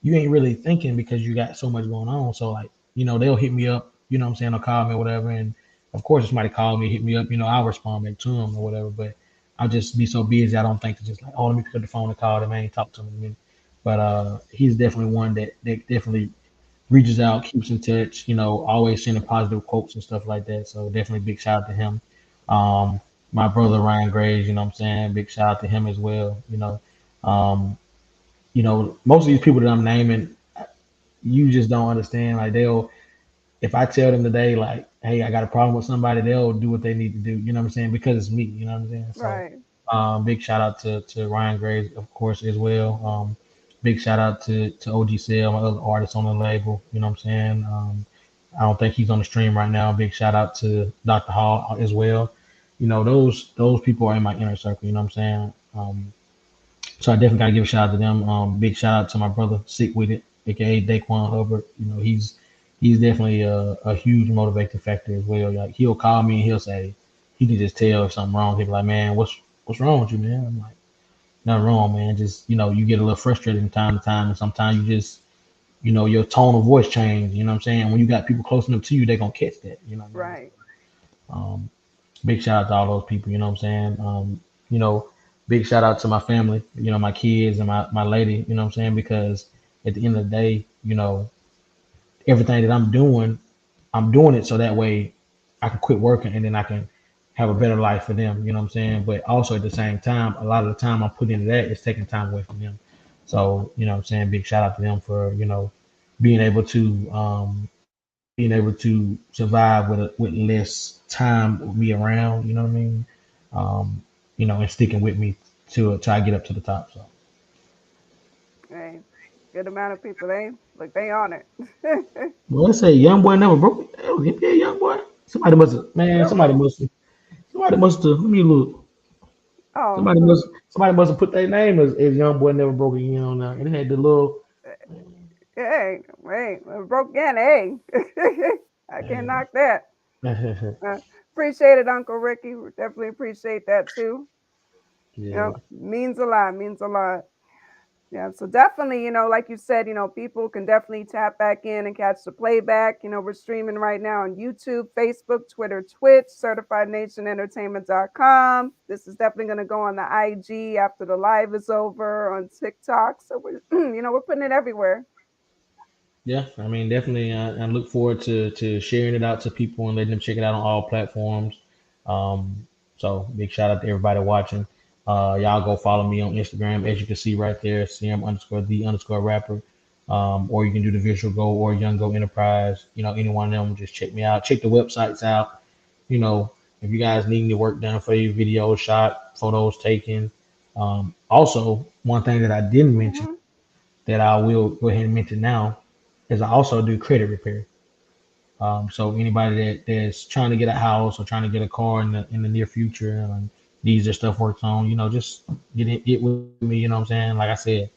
You ain't really thinking because you got so much going on. So like, they'll hit me up. You know what I'm saying? They'll call me or whatever, and of course, if somebody call me, hit me up, I'll respond back to them or whatever. But I'll just be so busy, I don't think to just like, oh, let me pick up the phone and call them. I ain't talk to them in a minute. But he's definitely one that definitely reaches out, keeps in touch, always sending positive quotes and stuff like that. So definitely big shout out to him. My brother Ryan Graves, you know what I'm saying? Big shout out to him as well. Um, most of these people that I'm naming, you just don't understand. Like if I tell them today, like, hey, I got a problem with somebody, they'll do what they need to do. You know what I'm saying? Because it's me. You know what I'm saying? So, Right. big shout out to Ryan Graves, of course, as well. Big shout out to OG Sale, my other artist on the label. You know what I'm saying? I don't think he's on the stream right now. Big shout out to Dr. Hall as well. Those people are in my inner circle. You know what I'm saying? So I definitely gotta give a shout out to them. Big shout out to my brother Sick with It, aka Daquan Hubbard. He's definitely a huge motivating factor as well. Like he'll call me and he'll say he can just tell if something wrong. He'll be like, man, what's wrong with you, man? I'm like, nothing wrong, man. Just you get a little frustrated from time to time, and sometimes you just your tone of voice change. You know what I'm saying? When you got people close enough to you, they're gonna catch that. You know what I mean? Right. Um, big shout out to all those people. You know what I'm saying? You know, big shout out to my family. My kids and my lady. You know what I'm saying? Because at the end of the day, everything that I'm doing it so that way I can quit working and then I can have a better life for them. You know what I'm saying? But also at the same time, a lot of the time I put into that is taking time away from them. So what I'm saying, big shout out to them for being able to survive with less time with me around. You know what I mean? Um, and sticking with me till I get up to the top. So. Hey, good amount of people. They on it. Well, let's say young boy never broke it. Oh, he be a young boy. Somebody must have, man. Somebody must have. Let me look. Oh, Somebody must have put their name as young boy never broke it. Now, and it had the little. hey, wait, broke again. Hey, I can't knock that. Uh, appreciate it, Uncle Ricky. We definitely appreciate that too. Yeah, Means a lot. Means a lot. Yeah, so definitely, like you said, people can definitely tap back in and catch the playback. We're streaming right now on YouTube, Facebook, Twitter, Twitch, CertifiedNationEntertainment.com. This is definitely going to go on the IG after the live is over, on TikTok. So we're, we're putting it everywhere. yeah. I mean, definitely. I look forward to sharing it out to people and letting them check it out on all platforms. So big shout out to everybody watching. Y'all go follow me on Instagram, as you can see right there, CM_the_rapper. Or you can do the Visual Go or Young Go Enterprise. Any one of them, just check me out. Check the websites out. If you guys need any work done for you, videos shot, photos taken. Also, one thing that I didn't mention Hmm. that I will go ahead and mention now is I also do credit repair. So anybody that's trying to get a house or trying to get a car in the near future and needs their stuff worked on, just get with me. You know what I'm saying? Like I said,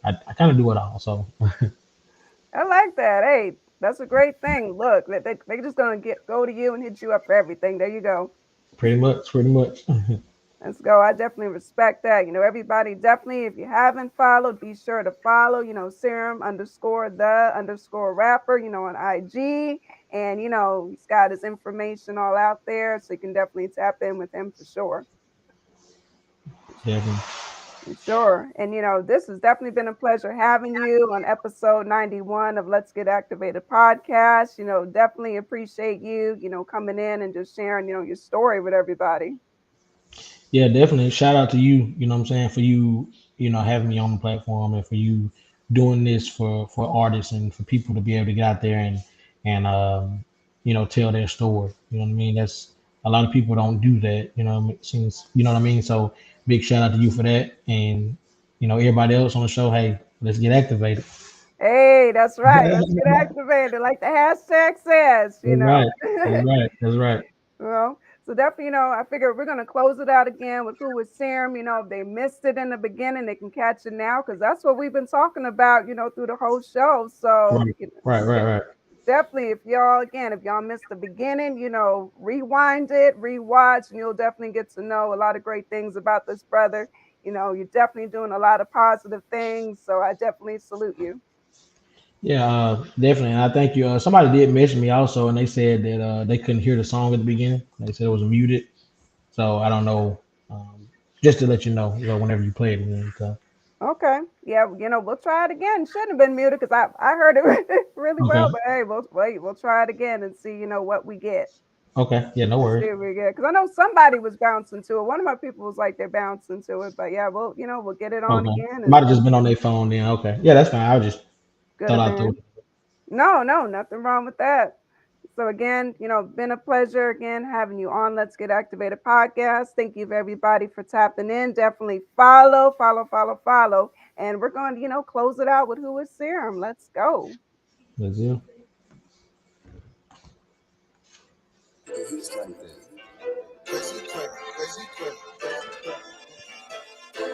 I kind of do it all. So I like that. Hey, that's a great thing. Look, they just going to go to you and hit you up for everything. There you go. pretty much. Let's go. I definitely respect that. Everybody definitely, if you haven't followed, be sure to follow, Serum_the_rapper, on IG. And, he's got his information all out there. So you can definitely tap in with him for sure. Definitely. For sure. And, this has definitely been a pleasure having you on episode 91 of Let's Get Activated podcast. Definitely appreciate you, coming in and just sharing, your story with everybody. Yeah, definitely. Shout out to you. You know what I'm saying, for you. Having me on the platform and for you doing this for artists and for people to be able to get out there and tell their story. You know what I mean? That's a lot of people don't do that. Since you know what I mean. So big shout out to you for that, and everybody else on the show. Hey, let's get activated. Hey, that's right. Let's get That's activated, like the hashtag says. right. That's right. That's right. Well, so definitely, I figure we're gonna close it out again with who was Serum. If they missed it in the beginning, they can catch it now because that's what we've been talking about, through the whole show. So, Right. Right. Right. Right. definitely, if y'all missed the beginning, rewind it, rewatch, and you'll definitely get to know a lot of great things about this brother. You're definitely doing a lot of positive things. So I definitely salute you. Yeah, definitely. And I thank you. Somebody did mention me also, and they said that they couldn't hear the song at the beginning. They said it was muted. So I don't know. Just to let you know, whenever you play it again. So, Okay. Yeah, we'll try it again. Shouldn't have been muted because I heard it really well, okay. but hey, we'll try it again and see, what we get. Okay. Yeah, no Let's see worries. what we get. Because I know somebody was bouncing to it. One of my people was like they're bouncing to it, but yeah, we'll get it on Okay. again Might and have just been on their phone then. Okay. Yeah, that's fine. I was just good thought I'd throw event. it. No, no, nothing wrong with that. So again, been a pleasure again having you on Let's Get Activated podcast. Thank you everybody for tapping in. Definitely follow, follow, follow, follow. And we're going to, close it out with Who is Serum. Let's go. That's it.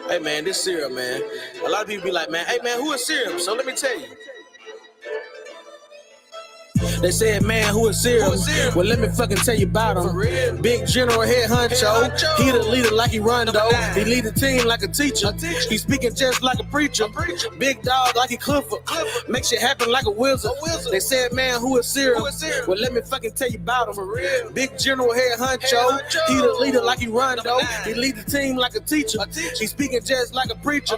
Hey man, this SIRROM, man. A lot of people be like, man, hey man, who is SIRROM? So let me tell you. They said, man, who is SIRROM? Well, let me fucking tell you about him. Big general head honcho. He the leader like he run though. He lead the team like a teacher. He speaking just like a preacher. Big dog like he Clifford. Make shit happen like a wizard. They said, man, who is SIRROM? Well, let me fucking tell you about him. Big general head honcho. He the leader like he run though. He lead the team like a teacher. He speaking just like a preacher.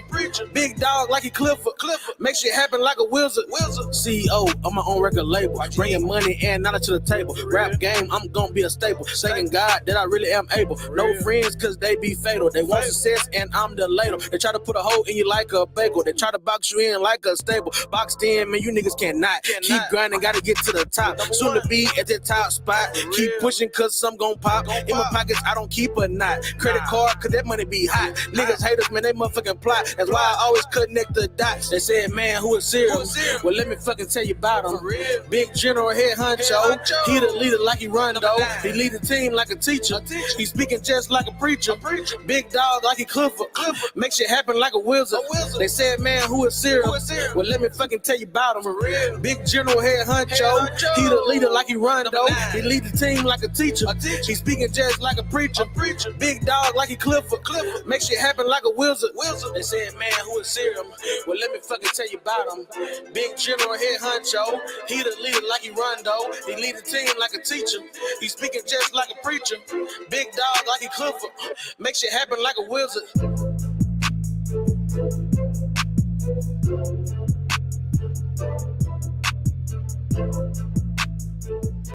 Big dog like he Clifford. Make shit happen like a wizard. CEO on my own record label. Bringing money and knowledge to the table. Rap game, I'm gonna be a staple. Thanking God that I really am able. No friends, cause they be fatal. They want success and I'm the ladle. They try to put a hole in you like a bagel. They try to box you in like a stable. Boxed in, man, you niggas cannot. Keep grinding, gotta get to the top. Soon to be at the top spot. Keep pushing, cause some gon' pop. In my pockets, I don't keep a knot. Credit card, cause that money be hot. Niggas haters, man, they motherfucking plot. That's why I always connect the dots. They said, man, who is SIRROM? Well, let me fucking tell you about him. Big general head honcho. He the leader like he run though. He lead the team like a teacher. He speaking just like a preacher. Big dog like he Clifford. Make shit happen like a wizard. They said, man, who is SIRROM? Well, let me fucking tell you about him. Big general head honcho. He the leader like he run though. He lead the team like a teacher. He speaking just like a preacher. Big dog like he Clifford. Make shit happen like a wizard. They said, man, who is SIRROM? Well, let me fucking tell you about him. Big general head honcho. He the leader like he run though. He lead the team like a teacher. He speaking just like a preacher. Big dog like he Clifford. Make shit happen like a wizard.